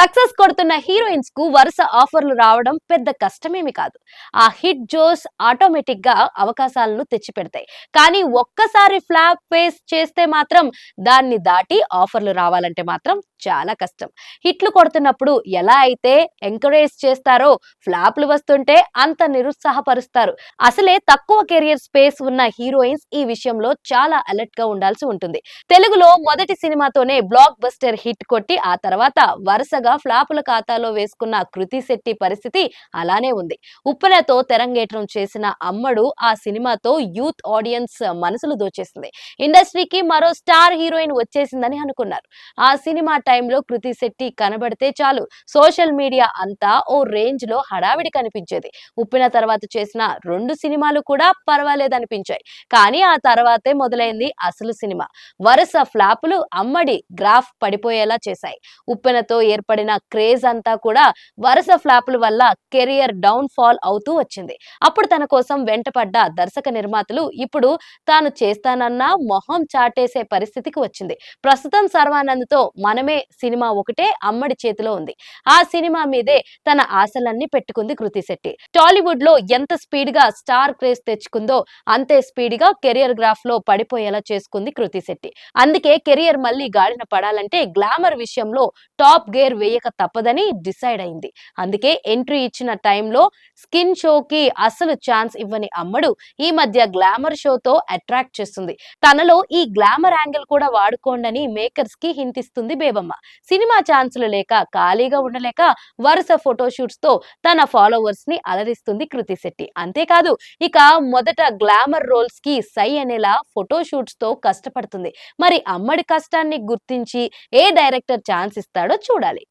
Success కొడుతున్న heroines కు వరుస ఆఫర్లు రావడం పెద్ద కష్టమేమి కాదు. ఆ హిట్ జోస్ ఆటోమేటిక్ గా అవకాశాలను తెచ్చిపెడతాయి. కానీ ఒక్కసారి ఫ్లాప్ ఫేస్ చేస్తే మాత్రం దాన్ని దాటి ఆఫర్లు రావాలంటే మాత్రం చాలా కష్టం. హిట్లు కొడుతున్నప్పుడు ఎలా అయితే ఎంకరేజ్ చేస్తారో ఫ్లాప్లు వస్తుంటే అంత నిరుత్సాహపరుస్తారు. అసలే తక్కువ కెరియర్ స్పేస్ ఉన్న హీరోయిన్స్ ఈ విషయంలో చాలా అలర్ట్ గా ఉండాల్సి ఉంటుంది. తెలుగులో మొదటి సినిమాతోనే బ్లాక్ బస్టర్ హిట్ కొట్టి ఆ తర్వాత వరుసగా ఫ్లాపుల ఖాతాలో వేసుకున్న కృతి శెట్టి పరిస్థితి అలానే ఉంది. ఉప్పెనతో తెరంగేట్రం చేసిన అమ్మడు ఆ సినిమాతో యూత్ ఆడియన్స్ మనసులు దోచేసింది. ఇండస్ట్రీకి మరో స్టార్ హీరోయిన్ వచ్చేసిందని అనుకున్నారు. ఆ సినిమా టైంలో కృతి శెట్టి కనబడితే చాలు సోషల్ మీడియా అంతా ఓ రేంజ్ లో హడావిడి కనిపించేది. ఉప్పెన తర్వాత చేసిన 2 సినిమాలు కూడా పర్వాలేదనిపించాయి. కానీ ఆ తర్వాతే మొదలైంది అసలు సినిమా. వరుస ఫ్లాపులు అమ్మడి గ్రాఫ్ పడిపోయేలా చేశాయి. ఉప్పెనతో ఏర్పడిన క్రేజ్ అంతా కూడా వరుస ఫ్లాపుల వల్ల కెరియర్ డౌన్ ఫాల్ అవుతూ వచ్చింది. అప్పుడు తన కోసం వెంటపడ్డ దర్శక నిర్మాతలు ఇప్పుడు తాను చేస్తానన్నా మొహం చాటేసే పరిస్థితికి వచ్చింది. ప్రస్తుతం సర్వానంద్తో మనమే సినిమా ఒకటే అమ్మడి చేతిలో ఉంది. ఆ సినిమా మీదే తన ఆశలన్నీ పెట్టుకుంది కృతి శెట్టి. టాలీవుడ్ లో ఎంత స్పీడ్ గా స్టార్ క్రేజ్ తెచ్చుకుందో అంతే స్పీడ్ గా కెరియర్ గ్రాఫ్ లో పడిపోయేలా చేసుకుంది కృతి శెట్టి. అందుకే కెరియర్ మళ్ళీ గాడిన పడాలంటే గ్లామర్ విషయంలో టాప్ గేర్ వేయక తప్పదని డిసైడ్ అయింది. అందుకే ఎంట్రీ ఇచ్చిన టైంలో స్కిన్ షోకి అసలు ఛాన్స్ ఇవ్వని అమ్మడు ఈ మధ్య గ్లామర్ షోతో అట్రాక్ట్ చేస్తుంది. తనలో ఈ గ్లామర్ యాంగిల్ కూడా వాడుకోండని మేకర్స్ కి హింట్ ఇస్తుంది బేబమ్మ. సినిమా ఛాన్సులు లేక ఖాళీగా ఉండలేక వరుస ఫోటోషూట్స్ తో తన ఫాలోవర్స్ ని అలరిస్తుంది కృతి శెట్టి. అంతేకాదు ఇక మొదట గ్లామర్ రోల్స్ కి సై అనేలా ఫోటోషూట్స్ తో కష్టపడుతుంది. మరి అమ్మడి కష్టాన్ని గుర్తించి ఏ డైరెక్టర్ ఛాన్స్ ఇస్తాడో చూడాలి.